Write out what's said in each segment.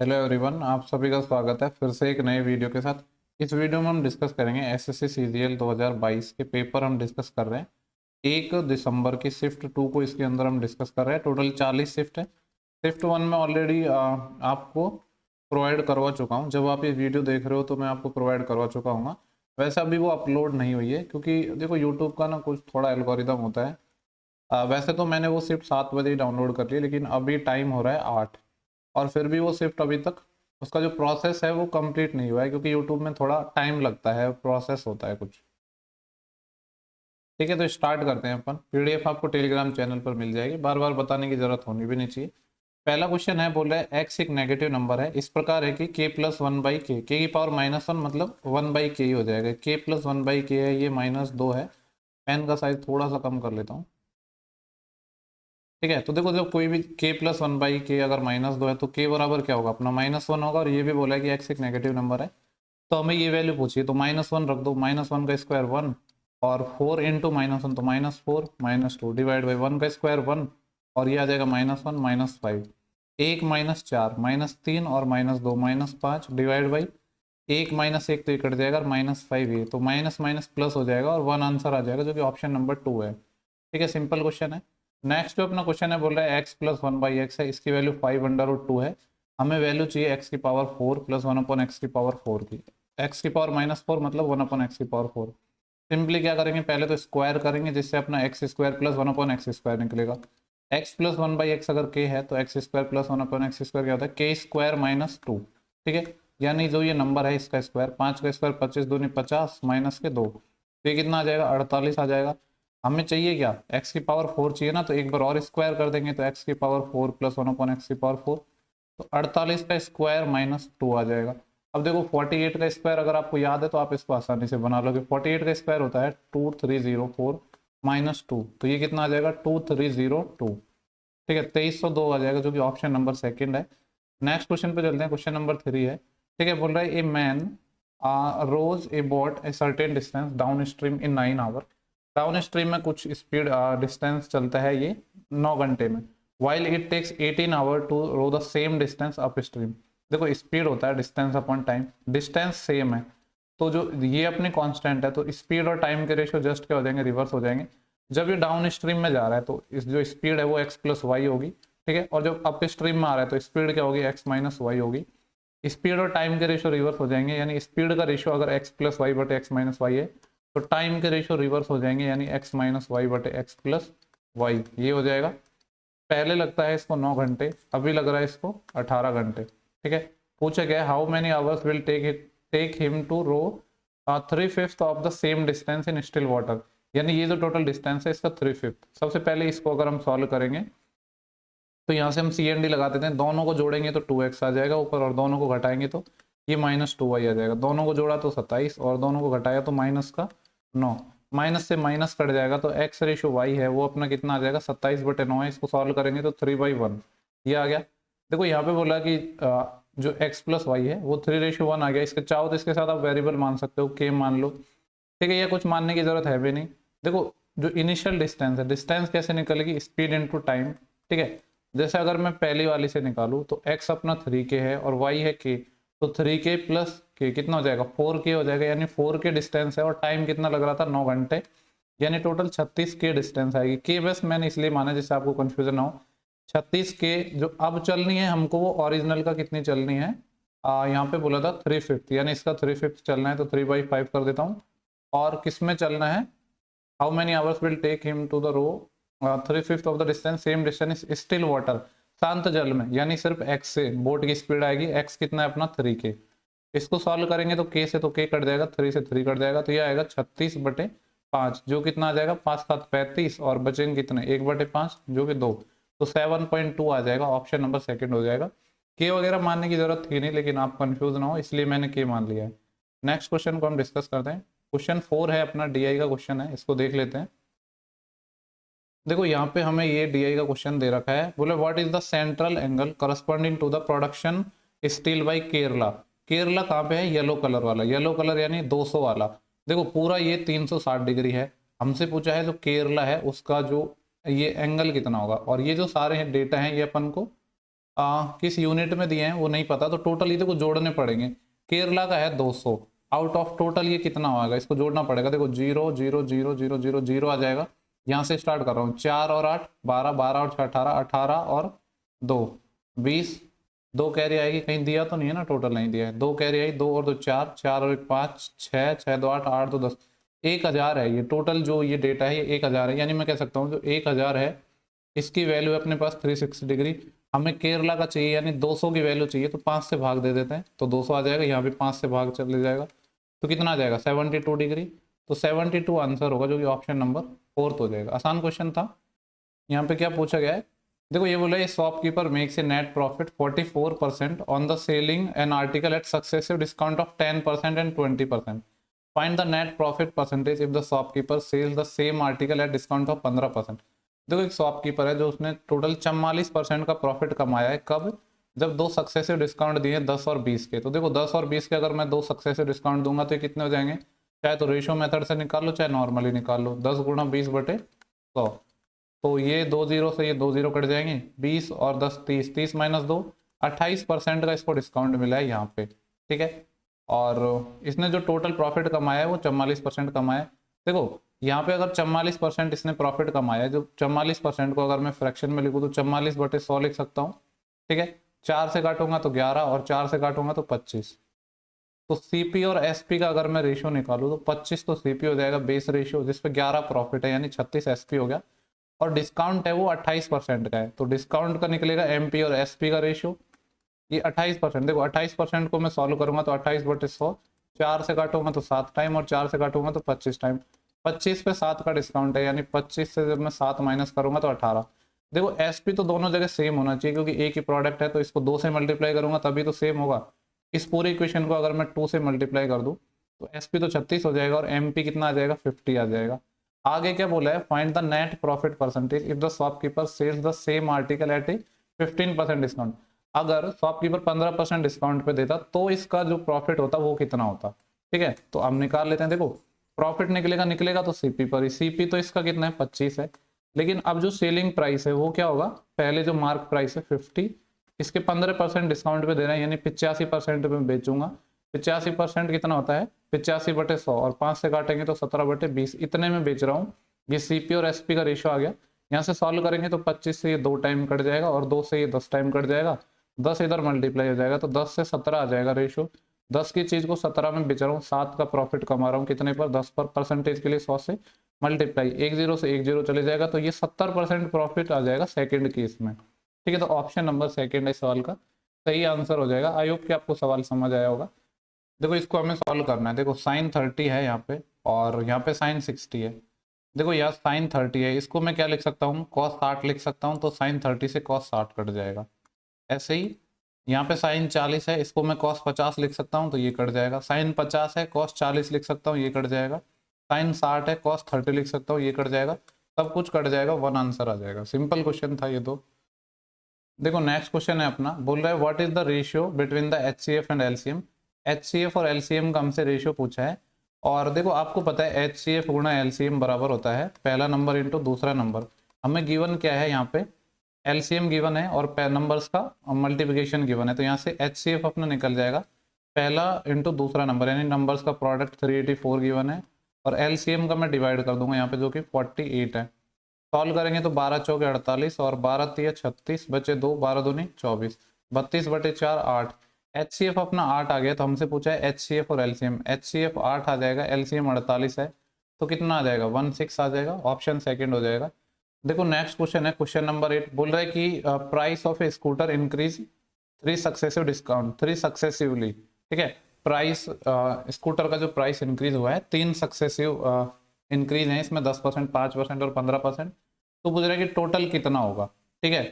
Hello everyone, आप सभी का स्वागत है फिर से एक नए वीडियो के साथ। इस वीडियो में हम डिस्कस करेंगे एसएससी सीजीएल 2022 के पेपर हम डिस्कस कर रहे हैं। 1 दिसंबर की शिफ्ट 2 को इसके अंदर हम डिस्कस कर रहे हैं। टोटल 40 शिफ्ट है। शिफ्ट 1 में ऑलरेडी आपको प्रोवाइड करवा चुका हूँ। जब आप ये वीडियो देख रहे हो तो मैं आपको प्रोवाइड करवा चुका हूँ। वैसे अभी वो अपलोड नहीं हुई है क्योंकि देखो यूट्यूब का ना कुछ थोड़ा एल्गोरिदम होता है। वैसे तो मैंने वो शिफ्ट 7 बजे ही डाउनलोड कर ली, लेकिन अभी टाइम हो रहा है 8 और फिर भी वो शिफ्ट अभी तक उसका जो प्रोसेस है वो कंप्लीट नहीं हुआ है क्योंकि यूट्यूब में थोड़ा टाइम लगता है, प्रोसेस होता है कुछ। ठीक है, तो स्टार्ट करते हैं अपन। पीडीएफ आपको टेलीग्राम चैनल पर मिल जाएगी, बार बार बताने की जरूरत होनी भी नहीं चाहिए। पहला क्वेश्चन है, बोल रहा है एक्स एक नेगेटिव नंबर है, इस प्रकार है कि के प्लस वन बाई के की पावर -1 मतलब 1/k ही हो जाएगा। के प्लस 1/k है, ये -2 है। पेन का साइज थोड़ा सा कम कर लेता हूँ। ठीक है, तो देखो जब कोई भी k प्लस 1/k अगर -2 है तो k बराबर क्या होगा अपना -1 होगा। और ये भी बोला है कि x एक नेगेटिव नंबर है, तो हमें ये वैल्यू पूछिए, तो -1 रख दो। -1 का स्क्वायर 1 और 4 इंटू -1 तो -4 -2 डिवाइड बाई 1 का स्क्वायर 1 और ये आ जाएगा -1 -5 1 -4 -3 और -2 -5 डिवाइड बाई 1 -1 तो ये कट जाएगा और -5 ये तो माइनस माइनस प्लस हो जाएगा और 1 आंसर आ जाएगा जो कि ऑप्शन नंबर 2 है। ठीक है, सिंपल क्वेश्चन है। नेक्स्ट जो अपना क्वेश्चन है, बोल रहा है x प्लस 1/x है, इसकी वैल्यू 5/2 है। हमें वैल्यू चाहिए x की पावर 4 प्लस 1/x की पावर 4 की। x की पावर -4 मतलब 1/x की पावर 4। सिंपली क्या करेंगे, पहले तो स्क्वायर करेंगे जिससे अपना x square plus 1/x square निकलेगा। x प्लस 1/x अगर k है तो x square plus 1/x square क्या होता है, k स्क्वायर -2। ठीक है, यानी जो ये नंबर है इसका स्क्वायर, 5 का स्क्वायर 25 दूनी 50 माइनस के 2 तो ये कितना आ जाएगा, 48 आ जाएगा। हमें चाहिए क्या, x की पावर 4 चाहिए ना, तो एक बार और स्क्वायर कर देंगे तो x की पावर 4 प्लस 1/x की पावर 4 तो 48 का स्क्वायर -2 आ जाएगा। अब देखो 48 का स्क्वायर अगर आपको याद है तो आप इसको आसानी से बना लोगे। 48 का स्क्वायर होता है 2304 -2 तो ये कितना आ जाएगा 2302। ठीक है, 2302 आ जाएगा जो कि ऑप्शन नंबर सेकंड है। नेक्स्ट क्वेश्चन पे चलते हैं, क्वेश्चन नंबर 3 है। ठीक है, बोल रहा है a man rows a boat a certain distance downstream in 9 hour. Downstream में कुछ स्पीड डिस्टेंस चलता है ये 9 घंटे में। While it takes 18 hour to row the same distance upstream. देखो स्पीड होता है डिस्टेंस अपॉन टाइम, डिस्टेंस सेम है तो जो ये अपनी कांस्टेंट है तो स्पीड और टाइम के रेशियो जस्ट क्या हो जाएंगे, रिवर्स हो जाएंगे। जब ये डाउन स्ट्रीम में जा रहा है तो इस जो स्पीड है वो x प्लस वाई होगी। ठीक है, और जब अप स्ट्रीम में आ रहा है तो स्पीड क्या होगी, x माइनस वाई होगी। स्पीड और टाइम के रेशियो रिवर्स हो जाएंगे, यानी स्पीड का रेशियो अगर x प्लस वाई बटे एक्स माइनस वाई है तो टाइम के रेशियो रिवर्स हो जाएंगे, यानी x माइनस वाई बटे एक्स प्लस वाई ये हो जाएगा। पहले लगता है इसको 9 घंटे, अभी लग रहा है इसको 18 घंटे। ठीक है, पूछा गया how many hours will take him to row 3/5 of the same distance in still water. यानी ये जो टोटल डिस्टेंस है इसका 3/5। सबसे पहले इसको अगर हम सॉल्व करेंगे तो यहाँ से हम सी एन डी लगा देते हैं, दोनों को जोड़ेंगे तो 2x आ जाएगा ऊपर और दोनों को घटाएंगे तो ये -2y आ जाएगा। दोनों को जोड़ा तो 27 और दोनों को घटाया तो माइनस का 9, माइनस से माइनस कट जाएगा तो x रेशो y है वो अपना कितना आ जाएगा 27/9 है। इसको सॉल्व करेंगे तो 3/1 ये आ गया। देखो यहाँ पे बोला कि जो x प्लस वाई है वो 3/1 आ गया। इसके चाहो तो इसके साथ आप वेरिएबल मान सकते हो, k मान लो। ठीक है, ये कुछ मानने की जरूरत है भी नहीं। देखो जो इनिशियल डिस्टेंस है, डिस्टेंस कैसे निकलेगी, स्पीड इनटू टाइम। ठीक है, जैसे अगर मैं पहली वाली से निकालूं तो x अपना 3k है और y है k, तो 3k प्लस k कितना हो जाएगा 4k हो जाएगा, यानी 4k डिस्टेंस है और टाइम कितना लग रहा था 9 घंटे, यानी टोटल 36k डिस्टेंस आएगी। k बस मैंने इसलिए माना जिससे आपको कंफ्यूजन ना हो। 36k जो अब चलनी है हमको वो ओरिजिनल का कितनी चलनी है, यहाँ पे बोला था 3/5, यानी इसका 3/5 चलना है तो 3/5 कर देता हूँ। और किस में चलना है, how many hours will take him to the row 3/5 of the distance same distance still water, शांत जल में, यानी सिर्फ x से बोट की स्पीड आएगी। x कितना है अपना 3k। इसको सॉल्व करेंगे तो k से तो k कट जाएगा, 3 से 3 कट जाएगा तो ये आएगा 36/5 जो कितना आ जाएगा 5 7 35 और बचेंगे कितने 1/5 जो कि 2 तो 7.2 आ जाएगा। ऑप्शन नंबर सेकंड हो जाएगा। k वगैरह मानने की जरूरत थी नहीं, लेकिन आप कंफ्यूज ना हो इसलिए मैंने k मान लिया है। नेक्स्ट क्वेश्चन को हम डिस्कस करते हैं। क्वेश्चन 4 है अपना, डी का क्वेश्चन है, इसको देख लेते हैं। देखो यहाँ पे हमें ये डी का क्वेश्चन दे रखा है, बोले what is the central angle corresponding to the production steel by Kerala. Kerala कहाँ पे है, येलो कलर वाला, येलो कलर यानी 200 वाला। देखो पूरा ये 360 डिग्री है। हमसे पूछा है जो केरला है उसका जो ये एंगल कितना होगा, और ये जो सारे डेटा हैं ये अपन को किस यूनिट में दिए हैं वो नहीं पता, तो टोटल ये देखो जोड़ने पड़ेंगे। केरला का है 200, आउट ऑफ टोटल ये कितना होगा, इसको जोड़ना पड़ेगा। देखो 0 0 0 0 0 आ जाएगा। यहाँ से स्टार्ट कर रहा हूँ, 4 और 8 12, 12 और 6 18, 18 और 2 20, 2 कैरी आएगी, कहीं दिया तो नहीं है ना, टोटल नहीं दिया है। 2 कैरी आई, 2 और 2 4, 4 और 1 5, 6 6 2 8, 8 2 10, 1000 है ये टोटल जो ये डेटा है, ये 1000 है। यानी मैं कह सकता हूँ जो 1000 है इसकी वैल्यू है अपने पास 360 डिग्री। हमें केरला का चाहिए यानी 200 की वैल्यू चाहिए, तो 5 से भाग दे देते हैं तो 200 आ जाएगा। यहाँ भी 5 से भाग चले जाएगा तो कितना आ जाएगा 72 डिग्री। तो 72 आंसर होगा, जो कि ऑप्शन नंबर 4 हो जाएगा। आसान क्वेश्चन था। यहाँ पे क्या पूछा गया है, देखो ये बोला shopkeeper makes a net profit 44% on the selling an article at successive discount of 10% and 20%। Find the net profit percentage if the shopkeeper sells the same article at discount of 15%। देखो एक शॉपकीपर है जो उसने total 44% का profit कमाया है, कब, जब 2 सक्सेसिव डिस्काउंट दिए 10 और 20 के। तो देखो 10 और 20 के अगर मैं 2 सक्सेसिव डिस्काउंट दूंगा तो ये कितने हो जाएंगे, चाहे तो रेशियो मेथड से निकाल लो चाहे नॉर्मली निकाल लो। 10 गुणा 20/100, तो ये 2 जीरो से ये 2 जीरो कट जाएंगे, 20 और 10 30, 30 माइनस 2 28% का इसको डिस्काउंट मिला है यहाँ पे, ठीक है। और इसने जो टोटल प्रॉफिट कमाया है वो 44% कमाया है। देखो यहाँ पे अगर 44% इसने प्रॉफिट कमाया है, जो 44% को अगर मैं फ्रैक्शन में लिखूँ तो 44/100 लिख सकता हूँ, ठीक है। 4 से काटूंगा तो 11 और 4 से काटूंगा तो 25। तो सीपी और एसपी का अगर मैं रेशियो निकालूँ तो 25 तो सीपी हो जाएगा बेस रेशियो, जिसपे 11 प्रॉफिट है यानी 36 एसपी हो गया। और डिस्काउंट है वो 28% का है, तो डिस्काउंट का निकलेगा एमपी और एसपी का रेशियो, ये 28%। देखो 28% को मैं सॉल्व करूंगा तो 28/100, 4 से काटूंगा तो 7 टाइम और 4 से काटूंगा तो 25 टाइम। 25 पे 7 का डिस्काउंट है यानी 25 से जब मैं 7 माइनस करूंगा तो 18। देखो एसपी तो दोनों जगह सेम होना चाहिए क्योंकि एक ही प्रोडक्ट है, तो इसको 2 से मल्टीप्लाई करूंगा तभी तो सेम होगा। इस पूरे इक्वेशन को अगर मैं 2 से मल्टीप्लाई कर दूं तो एसपी तो 36 हो जाएगा और एमपी कितना आ जाएगा 50 आ जाएगा। आगे क्या बोला है, find the net profit percentage if the shopkeeper sells the same article at a 15% discount. अगर शॉपकीपर 15% डिस्काउंट पे देता तो इसका जो प्रॉफिट होता वो कितना होता, ठीक है। तो हम निकाल लेते हैं। देखो प्रॉफिट निकलेगा तो सीपी पर ही, सीपी तो इसका कितना है 25 है, लेकिन अब जो सेलिंग प्राइस है वो क्या होगा, पहले जो मार्क प्राइस है 50, इसके 15% डिस्काउंट पे दे रहे हैं यानी 85% में बेचूंगा। 85% कितना होता है 85/100 और 5 से काटेंगे तो 17/20, इतने में बेच रहा हूँ। ये सीपी और एसपी का रेशियो आ गया। यहाँ से सॉल्व करेंगे तो 25 से ये 2 टाइम कट जाएगा और 2 से ये 10 टाइम कट जाएगा, 10 इधर मल्टीप्लाई हो जाएगा तो 10 से 17 आ जाएगा रेशियो। 10 की चीज को 17 में बेच रहा हूँ, 7 का प्रॉफिट कमा रहा हूँ कितने पर 10 पर, परसेंटेज के लिए 100 से मल्टीप्लाई, 1 0 से 1 0 चले जाएगा तो ये 70% प्रॉफिट आ जाएगा सेकेंड केस में, ठीक है। तो ऑप्शन नंबर सेकेंड है सवाल का सही आंसर हो जाएगा। आई होप कि आपको सवाल समझ आया होगा। देखो इसको हमें सॉल्व करना है। देखो साइन 30 है यहाँ पे और यहाँ पे साइन 60 है। देखो यहाँ साइन 30 है, इसको मैं क्या लिख सकता हूँ cos 60 लिख सकता हूँ, तो साइन 30 से cos 60 कट जाएगा। ऐसे ही यहाँ पे साइन 40 है, इसको मैं cos 50 लिख सकता हूँ तो ये कट जाएगा। साइन 50 है cos 40 लिख सकता हूँ, ये कट जाएगा। साइन 60 है cos 30 लिख सकता हूँ, ये कट जाएगा। सब कुछ कट जाएगा, वन आंसर आ जाएगा। सिंपल क्वेश्चन था ये तो। देखो नेक्स्ट क्वेश्चन है अपना, बोल रहा है what is the ratio between the HCF and LCM. HCF और एलसीएम का हमसे रेशियो पूछा है और देखो आपको पता है एचसीएफ गुणा एलसीएम बराबर होता है पहला नंबर इंटू दूसरा नंबर। हमें गिवन क्या है यहाँ पे, एलसीएम गिवन है और नंबर्स का मल्टीप्लिकेशन गिवन है, तो यहाँ से एचसीएफ अपना निकल जाएगा पहला इंटू दूसरा नंबर यानी नंबर्स का प्रोडक्ट 384 गिवन है और एलसीएम का मैं डिवाइड कर दूंगा यहाँ पे जो कि 48 है। सॉल्व करेंगे तो 12 चौके 48 और 12 तिया 36 बचे 2, 12 दूनी 24, 32/4 8। एचसीएफ अपना 8 आ गया, तो हमसे पूछा है एचसीएफ और एलसीएम। एचसीएफ 8 आ जाएगा, एलसीएम 48 है, तो कितना आ जाएगा 16 आ जाएगा, ऑप्शन सेकंड हो जाएगा। देखो नेक्स्ट क्वेश्चन है क्वेश्चन नंबर 8, बोल रहा है कि price of A scooter increase 3 successive discount 3 successively, ठीक है। प्राइस स्कूटर का जो प्राइस इंक्रीज हुआ है 3 सक्सेसिव इंक्रीज है, इसमें 10%, 5% और 15%। तो पूछ रहा है कि टोटल कितना होगा, ठीक है।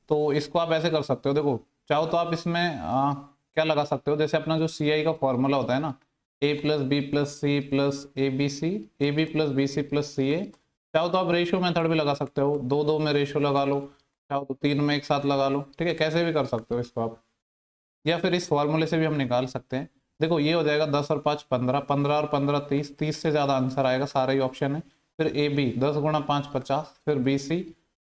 तो इसको आप ऐसे कर सकते हो, देखो चाहो तो आप इसमें क्या लगा सकते हो, जैसे अपना जो सी आई का फॉर्मूला होता है ना, A plus B plus C plus A B C, A B plus B C plus C A. चाहो तो आप रेशियो मेथड भी लगा सकते हो, 2 2 में रेशियो लगा लो, चाहो तो 3 में एक साथ लगा लो, ठीक है, कैसे भी कर सकते हो इसको आप, या फिर इस फॉर्मूले से भी हम निकाल सकते हैं। देखो ये हो जाएगा 10 और 5 15, 15 और 15 30, 30 से ज़्यादा आंसर आएगा, सारा ही ऑप्शन है। फिर ए बी 10 गुणा 5 50, फिर बी सी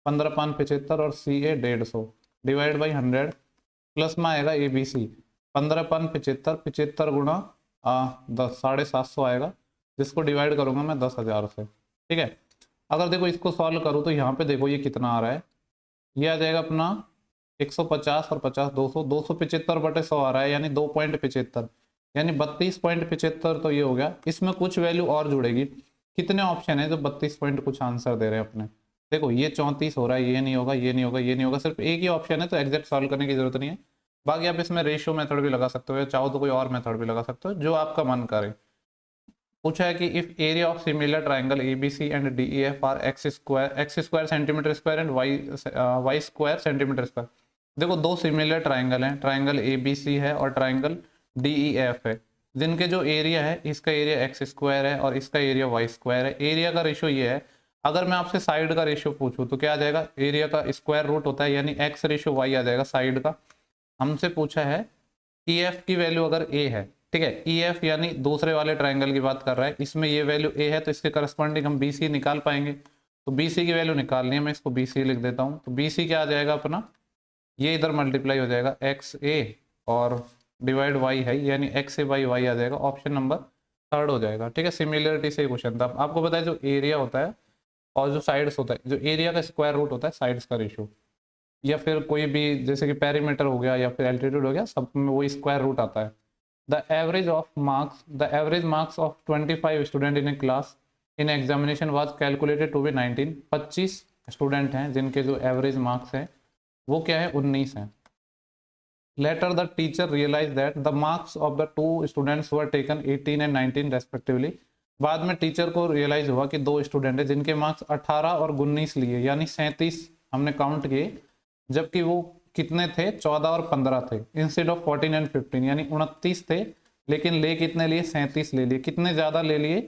15 5 75 और सी ए 150 डिवाइड बाई 100, प्लस में आएगा ABC, 15×75, 75 गुणा 10, 750 आएगा, जिसको डिवाइड करूंगा मैं 10,000 से। ठीक है, अगर देखो इसको सॉल्व करूँ तो यहाँ पे देखो ये कितना आ रहा है, ये आ जाएगा अपना 150 और 50 200, 275/100 आ रहा है, यानी 2.75, यानी 32.75। तो ये हो गया। इसमें कुछ वैल्यू और जुड़ेगी। कितने ऑप्शन है जो 32 पॉइंट कुछ आंसर दे रहे हैं अपने? देखो ये 34 हो रहा है, ये नहीं होगा, ये नहीं होगा, ये नहीं होगा, सिर्फ एक ही ऑप्शन है, तो एग्जैक्ट सॉल्व करने की जरूरत नहीं है। बाकी आप इसमें रेशियो मेथड भी लगा सकते हो, या चाहो तो कोई और मेथड भी लगा सकते हो, जो आपका मन करे। पूछा है कि if area of similar triangle ABC and DEF are x square centimetre square and y square centimetre square. देखो दो सिमिलर ट्राइंगल हैं, ट्राइंगल एबीसी है और ट्राइंगल डीईएफ है, जिनके जो एरिया है, इसका एरिया एक्स स्क्वायर है और इसका एरिया वाई स्क्वायर है। एरिया का रेशियो ये है। अगर मैं आपसे साइड का रेशियो पूछूं तो क्या आ जाएगा? एरिया का स्क्वायर रूट होता है, यानी एक्स रेशियो वाई आ जाएगा साइड का। हमसे पूछा है ई एफ की वैल्यू अगर ए है, ठीक है, ई एफ यानी दूसरे वाले ट्राइंगल की बात कर रहा है, इसमें ये वैल्यू ए है, तो इसके करस्पॉन्डिंग हम बी सी निकाल पाएंगे। तो बी सी की वैल्यू निकालनी है, मैं इसको बी सी लिख देता हूँ। तो बी सी क्या आ जाएगा अपना, ये इधर मल्टीप्लाई हो जाएगा एक्स ए और डिवाइड वाई है, यानी एक्स ए बाई वाई आ जाएगा। ऑप्शन नंबर थर्ड हो जाएगा। ठीक है, सिमिलरिटी से क्वेश्चन था। आपको पता है जो एरिया होता है और जो साइड्स होता है, जो एरिया का स्क्वायर रूट होता है साइड्स का रेशियो, या फिर कोई भी जैसे कि पेरीमीटर हो गया या फिर एल्टीट्यूड हो गया, सब में वो स्क्वायर रूट आता है। The average marks of 25 student in a class in examination was calculated to be 19। 25 student हैं जिनके जो एवरेज मार्क्स हैं वो क्या है, 19 है। Later the teacher realise that the marks of the two students were taken 18 and 19 respectively. बाद में टीचर को रियलाइज हुआ कि दो स्टूडेंट है जिनके मार्क्स 18 और 19 लिए, यानी 37 हमने काउंट किए, जबकि वो कितने थे, 14 और 15 थे, इंस्टेड ऑफ 14 एंड 15, यानी 29 थे, लेकिन ले कितने लिए, 37 ले लिए। कितने ज्यादा ले लिए,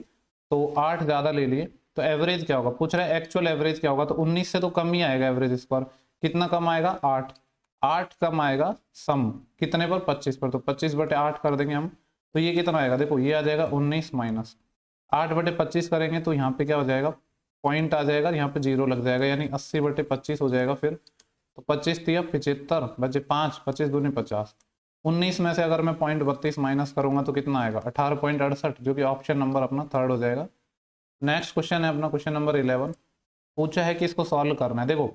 तो 8 ज्यादा ले लिए। तो एवरेज क्या होगा, पूछ रहा है एक्चुअल एवरेज क्या होगा, तो 19 से तो कम ही आएगा एवरेज स्कोर। कितना कम आएगा, 8। 8 कम आएगा सम कितने पर, 25 पर, तो 25/8 कर देंगे हम। तो ये कितना आएगा, देखो ये आ जाएगा 19 माइनस 8/25 करेंगे, तो यहाँ पे क्या हो जाएगा, पॉइंट आ जाएगा, यहाँ पे 0 लग जाएगा, यानी 80/25 हो जाएगा। फिर तो 25 तिया 75 बचे 5, 25 दूनी 50। 19 में से अगर मैं 0.32 माइनस करूंगा तो कितना आएगा, 18.68, जो कि ऑप्शन नंबर अपना थर्ड हो जाएगा। नेक्स्ट क्वेश्चन है अपना क्वेश्चन नंबर 11। पूछा है कि इसको सॉल्व करना है। देखो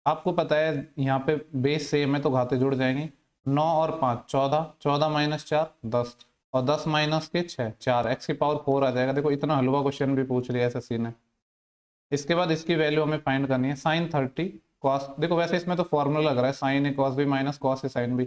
आपको पता है यहाँ पे बेस सेम है तो घाते जुड़ जाएंगी। 9 और 5 14, 14 माइनस 4 10, और 10 माइनस के 6 4, एक्स की पावर 4 आ जाएगा। देखो इतना हलवा क्वेश्चन भी पूछ लिया एसएससी ने। इसके बाद इसकी वैल्यू हमें फाइंड करनी है, साइन 30 कॉस। देखो वैसे इसमें तो फॉर्मूला लग रहा है, sign A cos B minus cos A sine B.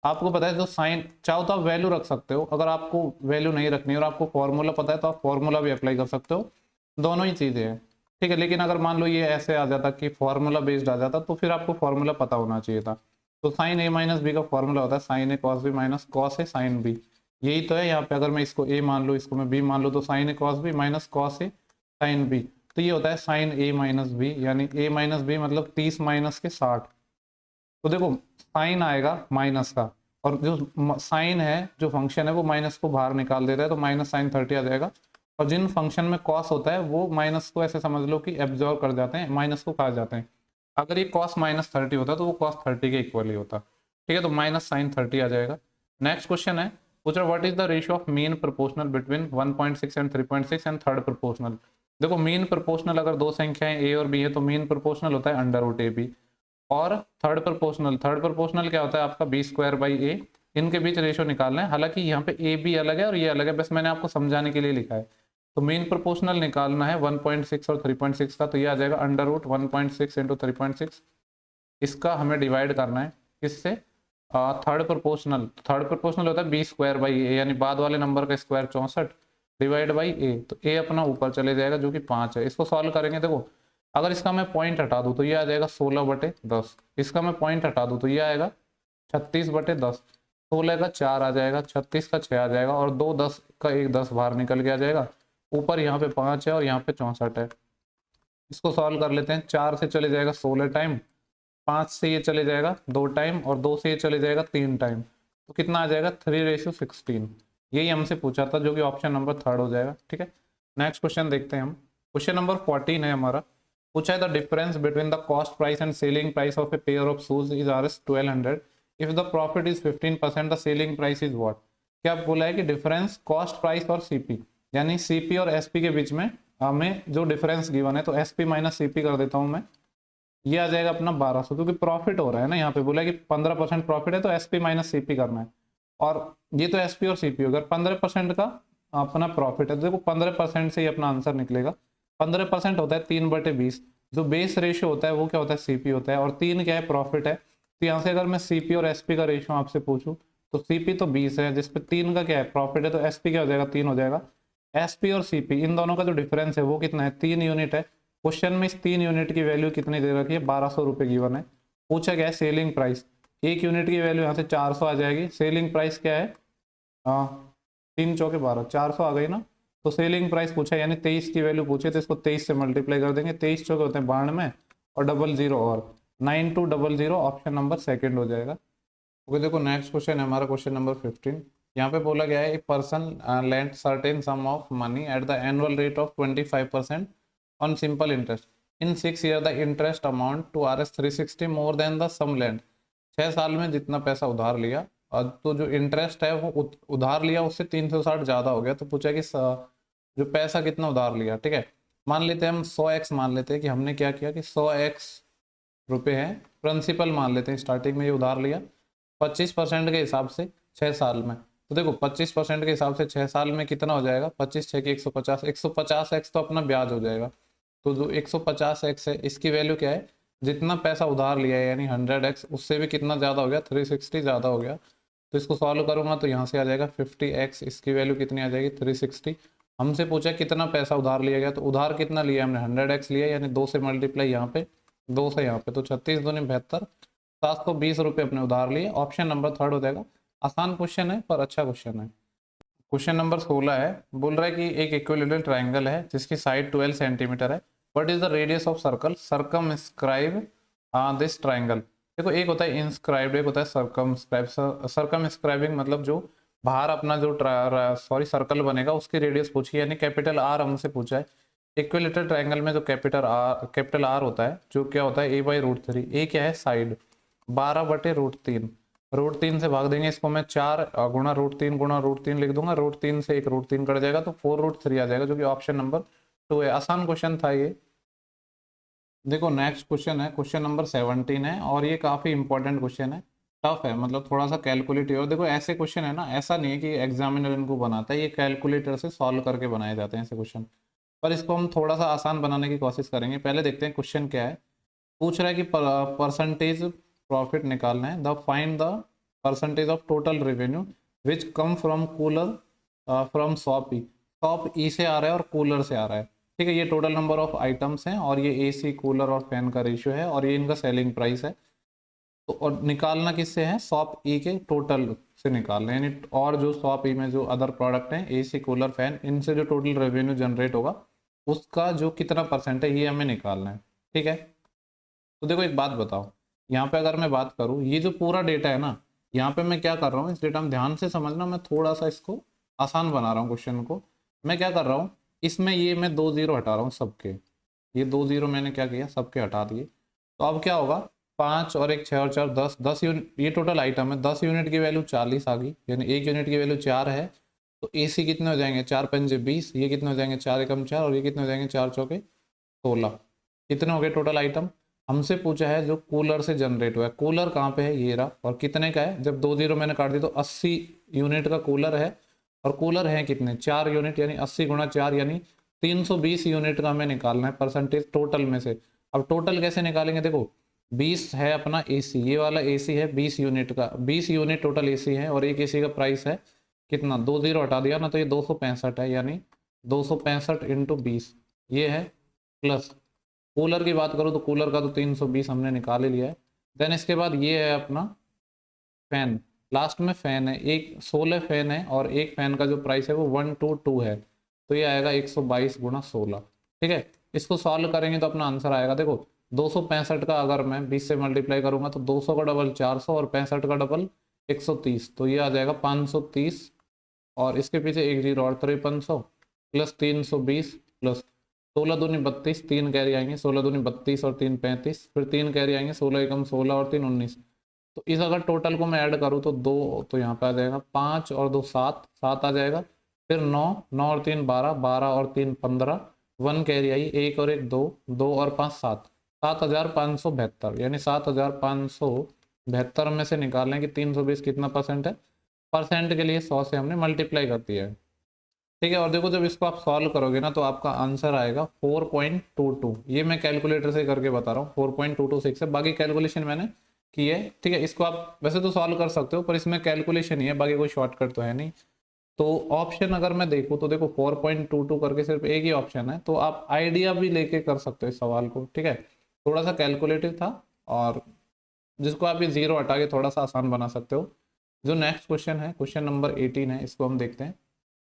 आपको पता है जो साइन, चाहो तो आप वैल्यू रख सकते हो, अगर आपको वैल्यू नहीं रखनी और आपको फॉर्मूला पता है तो आप फॉर्मूला भी अप्लाई कर सकते हो। दोनों ही चीजें हैं, ठीक है। लेकिन अगर मान लो ये ऐसे आ जाता कि फॉर्मूला बेस्ड आ जाता, तो फिर आपको फॉर्मूला पता होना चाहिए था। तो साइन ए माइनस बी का फॉर्मूला होता है sign A cos B minus cos A sine B. यही तो है यहाँ पे। अगर मैं इसको ए मान लूँ, इसको मैं बी मान लूँ, तो sign A cos B minus cos A sine B. तो ये होता है साइन ए माइनस बी, यानी ए माइनस बी मतलब 30 माइनस के 60। तो देखो साइन आएगा माइनस का, और जो साइन है जो फंक्शन है वो माइनस को बाहर निकाल देता है, तो माइनस साइन 30 आ जाएगा। और जिन फंक्शन में कॉस होता है वो माइनस को ऐसे समझ लो कि एब्जॉर्व कर जाते हैं, माइनस को खा जाते हैं। अगर ये कॉस माइनस 30 होता तो वो कॉस 30 के इक्वल ही होता। ठीक है, तो माइनस साइन 30 आ जाएगा। नेक्स्ट क्वेश्चन है, पूछ रहा what is the ratio of mean proportional between 1.6 and 3.6 and third proportional. देखो मीन प्रोपोर्शनल अगर दो संख्याएं ए और बी है तो मीन प्रोपोर्शनल होता है अंडर रूट ए बी। और थर्ड प्रोपोर्शनल क्या होता है आपका बी स्क्वायर बाई ए। इनके बीच रेशियो निकालना है। हालांकि यहाँ पे ए बी अलग है और ये अलग है, बस मैंने आपको समझाने के लिए लिखा है। तो मीन प्रोपोर्शनल निकालना है 1.6 और 3.6 का, तो ये आ जाएगा अंडर रूट 1.6 इंटू 3.6। इसका हमें डिवाइड करना है किससे, थर्ड प्रोपोर्शनल होता है बी स्क्वायर बाई ए, यानी बाद वाले नंबर का स्क्वायर 64 डिवाइड बाई ए। तो ए अपना ऊपर चले जाएगा जो कि 5 है। इसको सॉल्व करेंगे, देखो अगर इसका मैं पॉइंट हटा दूं तो ये आ जाएगा 16/10। इसका मैं पॉइंट हटा दूं तो ये आएगा 36/10। 16 का 4 आ जाएगा, 36 का 6 आ जाएगा, और 2 10 का 1 10 बाहर निकल के आ जाएगा। ऊपर यहाँ पे 5 है और यहाँ पे 64 है। इसको सॉल्व कर लेते हैं। 4 से चले जाएगा 16 टाइम, 5 से ये चले जाएगा 2 टाइम, और 2 से ये चले जाएगा 3 टाइम। तो कितना आ जाएगा 3:16। यही हमसे पूछा था, जो कि ऑप्शन नंबर थर्ड हो जाएगा। ठीक है, नेक्स्ट क्वेश्चन देखते हैं हम। क्वेश्चन नंबर 14 है हमारा। पूछा है the difference between the cost price and selling price of a pair of shoes is Rs 1200 if the profit is 15% the selling price is what. क्या बोला है कि डिफरेंस कॉस्ट प्राइस और सीपी, यानी सीपी और एसपी के बीच में हमें जो डिफरेंस गिवन है, तो एसपी माइनस सीपी कर देता हूं मैं, ये आ जाएगा अपना 1200, क्योंकि प्रॉफिट हो रहा है ना, यहाँ पे बोला है कि 15% प्रॉफिट है तो एसपी माइनस सीपी करना है, और ये तो एसपी और सीपी, अगर 15% का अपना प्रॉफिट है तो देखो 15% से ही अपना आंसर निकलेगा। 15% होता है 3/20, जो बेस रेशियो होता है वो क्या होता है, सीपी होता है, और 3 क्या है, प्रॉफिट है। तो यहाँ से अगर मैं सीपी और एसपी का रेशियो आपसे पूछूं, तो सीपी तो 20 है, जिसपे 3 का क्या है, प्रॉफिट है, तो एसपी क्या हो जाएगा, 3 हो जाएगा। एसपी और सीपी इन दोनों का जो डिफरेंस है वो कितना है, 3 यूनिट है। क्वेश्चन में इस 3 यूनिट की वैल्यू कितनी दे रखी है, 1200 रुपये गिवन है। पूछा गया है सेलिंग प्राइस, एक यूनिट की वैल्यू यहाँ से 400 आ जाएगी, सेलिंग प्राइस क्या है, 3 × 4 = 12, 400 आ गई ना। तो सेलिंग प्राइस पूछा, यानी 23 की वैल्यू पूछे, तो इसको 23 से मल्टीप्लाई कर देंगे, 23 चौके होते हैं 92 और 00 और 9200, ऑप्शन नंबर सेकंड हो जाएगा। ओके, देखो नेक्स्ट क्वेश्चन है हमारा, क्वेश्चन नंबर 15। यहाँ पे बोला गया है, a person lent certain sum of money at the annual rate of 25% on simple interest in 6 year, the interest amount to Rs 360 more than the sum lent. 6 साल में जितना पैसा उधार लिया, और तो जो इंटरेस्ट है वो उधार लिया उससे 360 ज़्यादा हो गया, तो पूछा कि जो पैसा कितना उधार लिया, ठीक है। मान लेते हैं हम 100x, मान लेते हैं कि हमने क्या किया कि 100x रुपये है, प्रिंसिपल मान लेते हैं, स्टार्टिंग में ये उधार लिया 25% के हिसाब से 6 साल में। तो देखो 25% के हिसाब से 6 साल में कितना हो जाएगा, 25 6 की 150, 150x तो अपना ब्याज हो जाएगा। तो जो 150x है इसकी वैल्यू क्या है, जितना पैसा उधार लिया है यानी 100x, उससे भी कितना ज़्यादा हो गया, 360 ज़्यादा हो गया। तो इसको सॉल्व करूंगा तो यहाँ से आ जाएगा 50x, इसकी वैल्यू कितनी आ जाएगी, 360। हमसे पूछा कितना पैसा उधार लिया गया, तो उधार कितना लिया हमने, 100x लिया, यानी 2 से मल्टीप्लाई यहाँ पे, 2 से यहाँ पे, तो 36 दूनी 72, 720 रुपये अपने उधार लिए। ऑप्शन नंबर थर्ड हो जाएगा। आसान क्वेश्चन है पर अच्छा क्वेश्चन है। क्वेश्चन नंबर 16 है, बोल रहा है कि एक इक्विलेटरल ट्राइंगल है जिसकी साइड 12 सेंटीमीटर है, what is the radius of circle circumscribe this triangle. देखो एक होता है इंस्क्राइब्ड, एक होता है सर्कमस्क्राइब। सर्कमस्क्राइबिंग मतलब जो बाहर अपना जो सर्कल बनेगा उसकी रेडियस पूछी, यानी कैपिटल आर हमसे पूछा है। इक्विलेटरल ट्राइंगल में जो कैपिटल आर होता है, जो क्या होता है, a/√3। ए क्या है, साइड, 12/√3, √3 से भाग देंगे इसको, मैं 4 गुणा √3 गुणा √3 लिख दूंगा, √3 से एक √3 कट जाएगा, तो 4√3 आ जाएगा, जो कि ऑप्शन नंबर 2 है। आसान क्वेश्चन था ये। देखो नेक्स्ट क्वेश्चन है, क्वेश्चन नंबर 17 है, और ये काफी इंपॉर्टेंट क्वेश्चन है, टफ है, मतलब थोड़ा सा कैलकुलेटिव। और देखो ऐसे क्वेश्चन है ना, ऐसा नहीं है कि एग्जामिनर इनको बनाता है, ये कैलकुलेटर से सॉल्व करके बनाए जाते हैं ऐसे क्वेश्चन, पर इसको हम थोड़ा सा आसान बनाने की कोशिश करेंगे। पहले देखते हैं क्वेश्चन क्या है। पूछ रहा है कि परसेंटेज प्रॉफिट निकालना है, the find the percentage of total revenue which come from cooler from shop E. Shop E से आ रहा है और कूलर से आ रहा है, ठीक है। ये टोटल नंबर ऑफ आइटम्स हैं, और ये एसी, कूलर और फैन का रेशियो है, और ये इनका सेलिंग प्राइस है। तो और निकालना किससे है, शॉप ई के टोटल से निकालना है, यानी और जो शॉप ई में जो अदर प्रोडक्ट हैं, एसी, कूलर, फैन, इनसे जो टोटल रेवेन्यू जनरेट होगा उसका जो कितना परसेंट है ये हमें निकालना है, ठीक है। तो देखो एक बात बताओ, यहाँ पे अगर मैं बात करूँ, ये जो पूरा डेटा है ना, यहाँ पे मैं क्या कर रहा हूँ, इस डेटा में ध्यान से समझना, मैं थोड़ा सा इसको आसान बना रहा हूँ क्वेश्चन को। मैं क्या कर रहा हूँ, इसमें ये मैं 2 0 हटा रहा हूँ सबके, ये 2 0 मैंने क्या किया, सबके हटा दिए। तो अब क्या होगा, 5 और 1 6 और 4 10, 10 यूनिट, ये टोटल आइटम है, 10 यूनिट की वैल्यू 40 आ गई, यानी 1 यूनिट की वैल्यू 4 है। तो एसी कितने हो जाएंगे, 4 पंजे 20, ये कितने हो जाएंगे, 4 एकम 4, और ये कितने हो जाएंगे, 4 चौके 16। कितने हो गए टोटल आइटम। हमसे पूछा है जो कूलर से जनरेट हुआ है, कूलर कहाँ पे है, ये रहा, और कितने का है, जब 2 0 मैंने काट दी तो 80 यूनिट का कूलर है, और कूलर है कितने, 4 यूनिट, यानी 80 गुणा 4 यानी 320 यूनिट का हमें निकालना है परसेंटेज टोटल में से। अब टोटल कैसे निकालेंगे, देखो 20 है अपना एसी, ये वाला एसी है 20 यूनिट का, 20 यूनिट टोटल एसी है, और एक एसी का प्राइस है कितना, 2 0 हटा दिया ना, तो ये 265 है, यानी 265 × 20 ये है, प्लस कूलर की बात करो तो कूलर का तो 320 हमने निकाल ही लिया है। देन इसके बाद ये है अपना फैन, लास्ट में फैन है, एक 16 फैन है, और एक फैन का जो प्राइस है वो 122 है, तो ये आएगा 122 × 16, ठीक है। इसको सॉल्व करेंगे तो अपना आंसर आएगा, देखो 265 का अगर मैं 20 से मल्टीप्लाई करूंगा तो 200 का डबल 400, और 65 का डबल 130, तो ये आ जाएगा 530, और इसके पीछे 1 0 और 5300 प्लस 320 प्लस 16 दूनी 32, 3 कैरी आएंगे, 16 दूनी 32 और 3 35, फिर 3 कैरी आएंगे, 16 एकम 16 और 3 19, तो इस अगर टोटल को मैं ऐड करूँ तो 2 तो यहाँ पे आ जाएगा, 5 और 2 7, 7 आ जाएगा, फिर 9, 9 और 3 12, 12 और 3 15, 1 कैरी आई, 1 और 1 2, 2 और 5 7, 7,572, यानी 7,572 में से निकाल लें कि 320 कितना परसेंट है। परसेंट के लिए 100 से हमने मल्टीप्लाई कर दिया है, ठीक है। और देखो जब इसको आप सॉल्व करोगे ना तो आपका आंसर आएगा 4.22। ये मैं कैलकुलेटर से करके बता रहा हूँ, 4.226 है, बाकी कैलकुलेशन मैंने की है, ठीक है। इसको आप वैसे तो सॉल्व कर सकते हो पर इसमें कैलकुलेशन ही है, बाकी कोई शॉर्टकट तो है नहीं। तो ऑप्शन अगर मैं देखूँ तो देखो 4.22 करके सिर्फ एक ही ऑप्शन है, तो आप आइडिया भी लेके कर सकते हो इस सवाल को, ठीक है। थोड़ा सा कैलकुलेटिव था और जिसको आप ये जीरो हटा के थोड़ा सा आसान बना सकते हो। जो नेक्स्ट क्वेश्चन है, क्वेश्चन नंबर 18 है, इसको हम देखते हैं,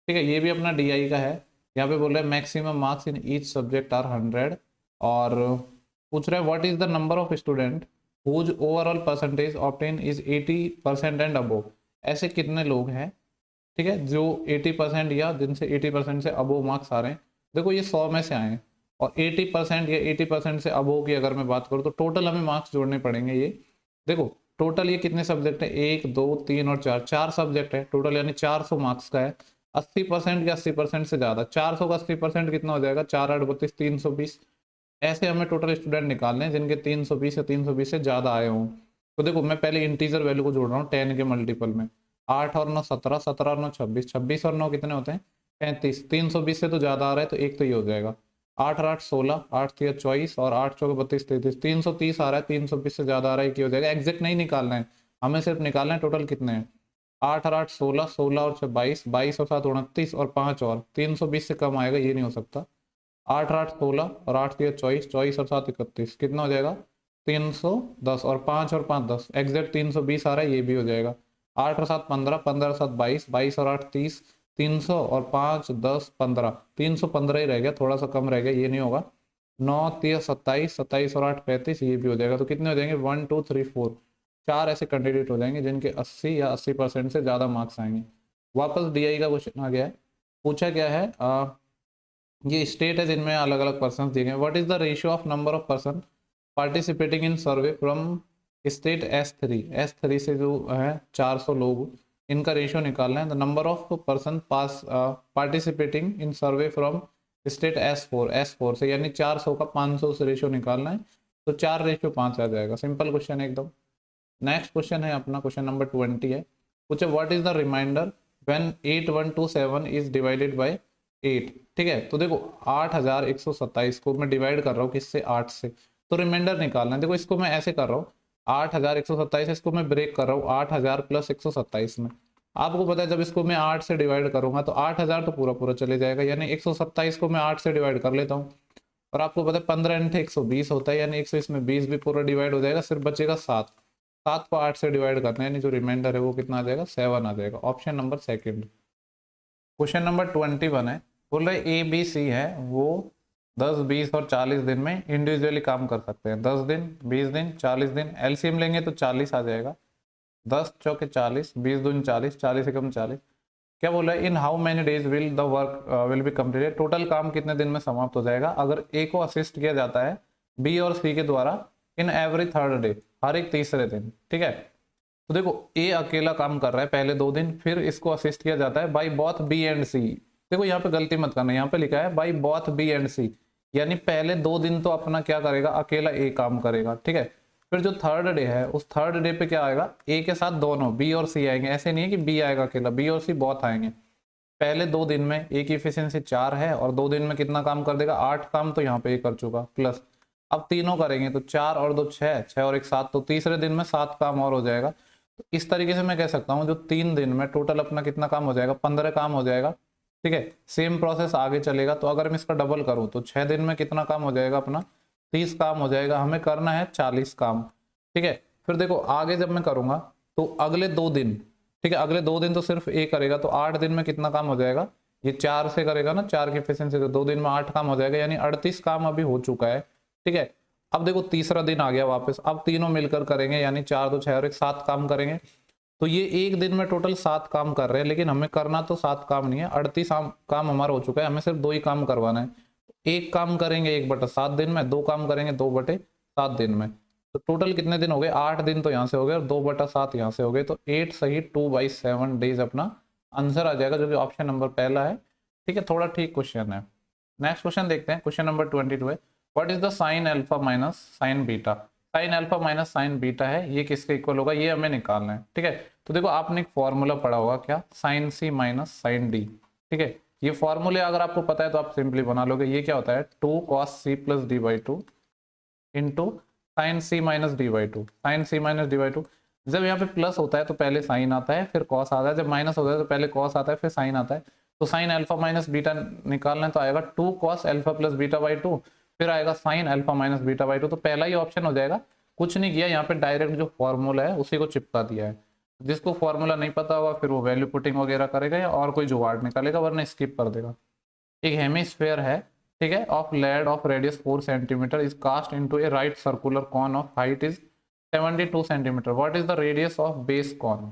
ठीक है। ये भी अपना डीआई का है। यहाँ पे बोल रहे हैं maximum marks in each subject are 100 और पूछ रहा है what is the number of student whose overall percentage obtain is 80% and above. ऐसे कितने लोग हैं, ठीक है, जो 80% या जिनसे 80% से अबोव मार्क्स आ रहे हैं। देखो ये 100 में से आए हैं और 80% या 80% से अबोव की अगर मैं बात करूँ तो टोटल हमें मार्क्स जोड़ने पड़ेंगे। ये देखो टोटल ये कितने सब्जेक्ट है, 1 2 3 और 4, 4 सब्जेक्ट है टोटल, यानी 400 मार्क्स का है। 80% या 80% से ज़्यादा, 400 का 80% कितना हो जाएगा, 4 8 32 320। ऐसे हमें टोटल स्टूडेंट निकालने हैं जिनके 320 या 320 से ज़्यादा आए हों। तो देखो मैं पहले इंटीजर वैल्यू को जोड़ रहा हूँ 10 के मल्टीपल में, 8 और 9 17, 17 और 9 26, 26 और 9 कितने होते हैं 35, 320 से तो ज़्यादा आ रहा है तो एक तो ये हो जाएगा। 8 और 8 16, 8 3 24 और 8 चौके 32 33, 330 आ रहा है, 320 से ज़्यादा आ रहा है कि हो जाएगा। एग्जैक्ट नहीं निकालना है, हमें सिर्फ निकालना है टोटल कितने हैं। 8 और 8 16, 16 और 6 22, 22 और 7 29 और 5 और 320 से कम आएगा, ये नहीं हो सकता। 8 और 8 16 और 8 3 24, 24 और 7 31, कितना हो जाएगा 310 और 5 और 5 10, एग्जैक्ट 320 आ रहा है, ये भी हो जाएगा। 8 और 7 15, 15 और 7 22, 22 और 8 30, 300 और 5 10 15, 315 ही रह गया, थोड़ा सा कम रह गया, ये नहीं होगा। 9 3 27, 27 और 8 35, ये भी हो जाएगा। तो कितने हो जाएंगे 1 2 3 4, 4 ऐसे कैंडिडेट हो जाएंगे जिनके 80 या 80% से ज़्यादा मार्क्स आएंगे। वापस डीआई का क्वेश्चन आ गया है, पूछा क्या है, ये स्टेट है जिनमें अलग अलग पर्सन दिए गए। What is the ratio of number of person participating in survey from state S3, S3 से जो है 400 लोग, इनका रेशियो निकालना है। The number of person pass participating in survey from state S4, S4 से, यानी 400 का 500 से रेशियो निकालना है, तो 4:5 आ जाएगा। सिंपल क्वेश्चन है एकदम। नेक्स्ट क्वेश्चन है अपना, क्वेश्चन नंबर 20 है, पूछे what is the remainder when 8127 is divided by 8। ठीक है, तो देखो 8127 को मैं डिवाइड कर रहा हूँ किससे, 8 से, तो रिमाइंडर निकालना है। देखो इसको मैं ऐसे कर रहा हूँ, 8127, इसको मैं ब्रेक कर रहा हूँ 8000 प्लस 127 में। आपको पता है जब इसको मैं 8 से डिवाइड करूंगा तो 8000 तो पूरा पूरा चले जाएगा, यानी 127 को मैं 8 से डिवाइड कर लेता हूँ। और आपको पता है 15 × 120 होता है, यानी 100 इसमें 20 भी पूरा डिवाइड हो जाएगा, सिर्फ बचेगा 7। 7 को 8 से डिवाइड करना है, यानी जो रिमाइंडर है वो कितना आ जाएगा, 7 आ जाएगा। Option number second. Question number 21 है, बोल रहे ABC है वो 10 20 और 40 दिन में इंडिविजुअली काम कर सकते हैं। 10 दिन 20 दिन 40 दिन, एलसीएम लेंगे तो 40 आ जाएगा। 10 चौके 40, 20 दूनी 40, 40 एकम 40। क्या बोला है, in how many days will the work will be completed. Total काम कितने दिन में समाप्त हो जाएगा अगर ए को असिस्ट किया जाता है बी और सी के द्वारा इन एवरी थर्ड डे, हर एक तीसरे दिन। ठीक है, तो देखो ए अकेला काम कर रहा है पहले 2 दिन, फिर इसको असिस्ट किया जाता है बाई बोथ बी एंड सी। देखो यहाँ पे गलती मत करना, यहाँ पे लिखा है बाई बोथ बी एंड सी, यानी पहले 2 दिन तो अपना क्या करेगा, अकेला ए काम करेगा। ठीक है, फिर जो थर्ड डे है उस थर्ड डे पे क्या आएगा, ए के साथ दोनों बी और सी आएंगे। ऐसे नहीं है कि बी आएगा अकेला, बी और सी बहुत आएंगे। पहले 2 दिन में ए की एफिशिएंसी 4 है और 2 दिन में कितना काम कर देगा, 8 काम तो यहाँ पे ए कर चुका, प्लस अब तीनों करेंगे तो 4 और 2 6, 6 और 1 7, तो तीसरे दिन में 7 काम और हो जाएगा। तो इस तरीके से मैं कह सकता हूँ जो 3 दिन में टोटल अपना कितना काम हो जाएगा, 15 काम हो जाएगा। ठीक है, सेम प्रोसेस आगे चलेगा, तो अगर मैं इसका डबल करूँ तो 6 दिन में कितना काम हो जाएगा अपना, 30 काम हो जाएगा। हमें करना है 40 काम। ठीक है, फिर देखो आगे जब मैं करूंगा तो अगले 2 दिन, ठीक है, अगले 2 दिन तो सिर्फ ए करेगा, तो 8 दिन में कितना काम हो जाएगा, ये 4 से करेगा ना, 4 की एफिशिएंसी से 2 दिन में 8 काम हो जाएगा, यानी 38 काम अभी हो चुका है। ठीक है, अब देखो तीसरा दिन आ गया वापस, अब तीनों मिलकर करेंगे, यानी 4 2 6 और 1 7 काम करेंगे। तो ये एक दिन में टोटल 7 काम कर रहे हैं, लेकिन हमें करना तो 7 काम नहीं है, 38 काम हमारा हो चुका है, हमें सिर्फ 2 ही काम करवाना है। एक काम करेंगे 1/7 दिन में, 2 काम करेंगे 2/7 दिन में। तो टोटल कितने दिन हो गए, 8 दिन तो यहाँ से हो गए और 2/7 यहाँ से हो गए, तो 8 सही 2/7 डेज अपना आंसर आ जाएगा, जो कि ऑप्शन नंबर पहला है। ठीक है, थोड़ा ठीक क्वेश्चन है। नेक्स्ट क्वेश्चन देखते हैं, क्वेश्चन नंबर 22 है, what is the sine alpha minus sign beta. Sine alpha minus sign beta है, ये किसके इक्वल होगा, ये हमें निकालना है। ठीक है, तो देखो आपने एक फॉर्मूला पढ़ा होगा, क्या, sign C minus sign D. ठीक है, ये फॉर्मूले अगर आपको पता है तो आप सिंपली बना लोगे। ये क्या होता है, 2 cos c plus D by two into sine C minus D by two. Sine C minus D by two, जब यहाँ पे प्लस होता है तो पहले साइन आता है फिर कॉस आता है, जब माइनस होता है तो पहले कॉस आता है फिर साइन आता है। तो साइन अल्फा माइनस बीटा निकालना है तो आएगा 2 cos alpha plus beta by two, फिर आएगा sine alpha minus beta by two. तो पहला ही ऑप्शन हो जाएगा, कुछ नहीं किया यहाँ पे, डायरेक्ट जो फॉर्मूला है उसी को चिपका दिया है। जिसको फॉर्मूला नहीं पता होगा फिर वो वैल्यू पुटिंग वगैरह करेगा या और कोई जुगाड़ निकालेगा, वरना स्किप कर देगा। एक हेमिस्फेयर है, ठीक है, of lead of radius 4 centimetre is cast into a right circular cone of height is 72 centimetre, what is the radius of base cone.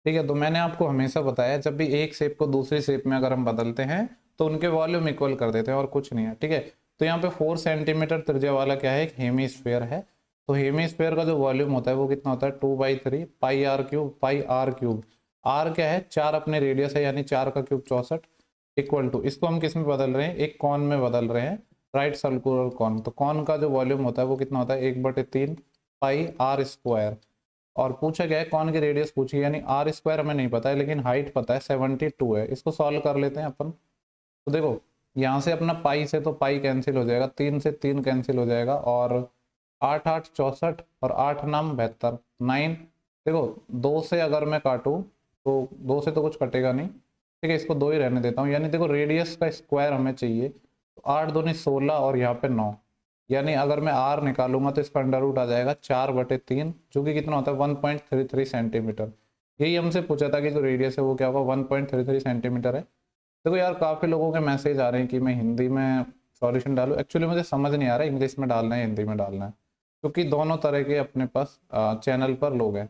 ठीक है, तो मैंने आपको हमेशा बताया जब भी एक शेप को दूसरी शेप में अगर हम बदलते हैं तो उनके वॉल्यूम इक्वल कर देते हैं और कुछ नहीं है। ठीक है, तो यहाँ पे 4 सेंटीमीटर त्रिज्या वाला क्या है, एक हेमिस्फेयर है। तो हेमिस्फेयर का जो वॉल्यूम होता है वो कितना होता है, 2/3 pi R cube, pi R cube. R क्या है, 4 अपने रेडियस है, यानी 4 का क्यूब 64, इक्वल टू, इसको हम किस में बदल रहे हैं, एक कॉन में बदल रहे हैं, राइट सर्कुलर कॉन। तो कॉन का जो वॉल्यूम होता है वो कितना होता है, 1/3 पाई आर स्क्वायर। और पूछा गया है कॉन की रेडियस पूछी, यानी आर स्क्वायर हमें नहीं पता है लेकिन हाइट पता है 72 है। इसको सॉल्व कर लेते हैं अपन। तो देखो यहाँ से अपना पाई से तो पाई कैंसिल हो जाएगा, 3 से 3 कैंसिल हो जाएगा, और 8 8 64 और 8 9 72 9। देखो 2 से अगर मैं काटूँ तो 2 से तो कुछ कटेगा नहीं, ठीक है, इसको 2 ही रहने देता हूँ। यानी देखो रेडियस का स्क्वायर हमें चाहिए, तो 8 दूनी 16 और यहाँ पे 9, यानी अगर मैं आर निकालूंगा तो इसका अंडर रूट आ जाएगा 4/3, जो कि कितना होता है 1.33 सेंटीमीटर। यही हमसे पूछा था कि जो रेडियस है वो क्या होगा, 1.33 सेंटीमीटर है। देखो यार काफ़ी लोगों के मैसेज आ रहे हैं कि मैं हिंदी में सॉल्यूशन डालूं, एक्चुअली मुझे समझ नहीं आ रहा है इंग्लिश में डालना है हिंदी में डालना है, क्योंकि दोनों तरह के अपने पास चैनल पर लोग हैं।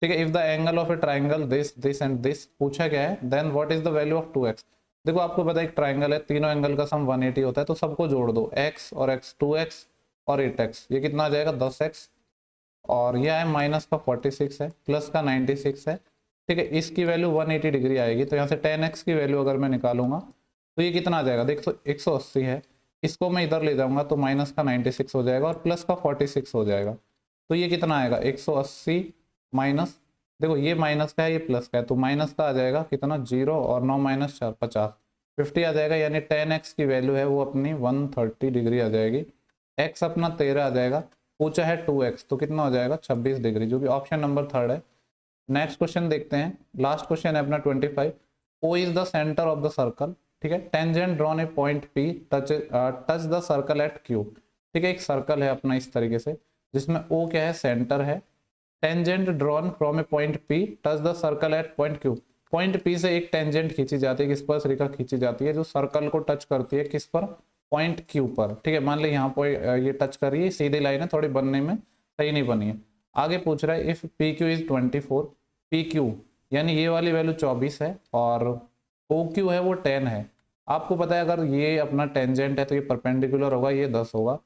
ठीक है, if the angle of a triangle this this and this पूछा गया है, then what is the value of 2x। देखो आपको पता है एक ट्राइंगल है, तीनों एंगल का सम 180 होता है, तो सबको जोड़ दो, x और x 2x और 8x, ये कितना आ जाएगा 10x, और यह है माइनस का 46 है, प्लस का 96 है। ठीक है, इसकी वैल्यू 180 डिग्री आएगी, तो यहाँ से 10x की वैल्यू अगर मैं निकालूंगा तो ये कितना आ जाएगा, देखो 180 है, इसको मैं इधर ले जाऊंगा तो माइनस का 96 हो जाएगा और प्लस का 46 हो जाएगा। तो ये कितना आएगा 180 माइनस, देखो ये माइनस का है ये प्लस का है, तो माइनस का आ जाएगा कितना 0 और 9 माइनस 4 50 50 आ जाएगा, यानी 10x की वैल्यू है वो अपनी 130 डिग्री आ जाएगी। x अपना 13 आ जाएगा, पूछा है 2x तो कितना हो जाएगा 26 डिग्री, जो कि ऑप्शन नंबर 3 है। नेक्स्ट क्वेश्चन देखते हैं, लास्ट क्वेश्चन है अपना 25, O is the centre of the circle. ठीक है, tangent drawn A point P touch the circle eight Q। ठीक है, एक सर्कल है अपना इस तरीके से जिसमें O क्या है, सेंटर है, tangent drawn from A point P touch the circle eight point Q। Point P से एक टेंजेंट खींची जाती है, किस पर, रेखा खींची जाती है जो सर्कल को टच करती है, किस पर, पॉइंट Q पर। ठीक है, मान ली यहाँ पर ये टच कर रही है, सीधी लाइन है, थोड़ी बनने में सही नहीं बनी है। आगे पूछ रहा है इफ PQ इज 24, PQ यानी ये वाली वैल्यू 24 है और OQ है वो 10 है। आपको पता है अगर ये अपना टेंजेंट है तो ये परपेंडिकुलर होगा, ये 10 होगा।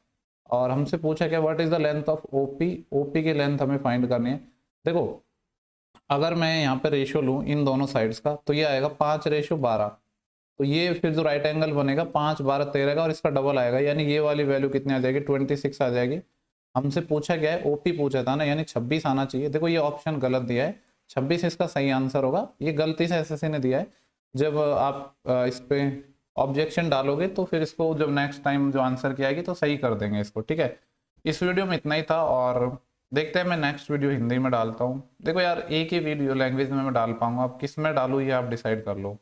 और हमसे पूछा क्या, what is the length of OP, OP की लेंथ हमें फाइंड करनी है। देखो अगर मैं यहाँ पे रेशियो लूँ इन दोनों साइड्स का तो ये आएगा 5:12, तो ये फिर जो राइट एंगल बनेगा 5 12 13 का और इसका डबल आएगा, यानी ये वाली वैल्यू कितनी आ जाएगी 26 आ जाएगी। हमसे पूछा गया है OP पूछा था ना, यानी 26 आना चाहिए। देखो ये ऑप्शन गलत दिया है, 26 इसका सही आंसर होगा, ये गलती से एसएससी ने दिया है। जब आप इस पे ऑब्जेक्शन डालोगे तो फिर इसको जब नेक्स्ट टाइम जो आंसर की आएगी तो सही कर देंगे इसको। ठीक है, इस वीडियो में इतना ही था और देखते हैं मैं नेक्स्ट वीडियो हिंदी में डालता हूँ। देखो यार एक ही वीडियो लैंग्वेज में मैं डाल पाऊंगा, अब किस में डालूँ ये आप डिसाइड कर लो।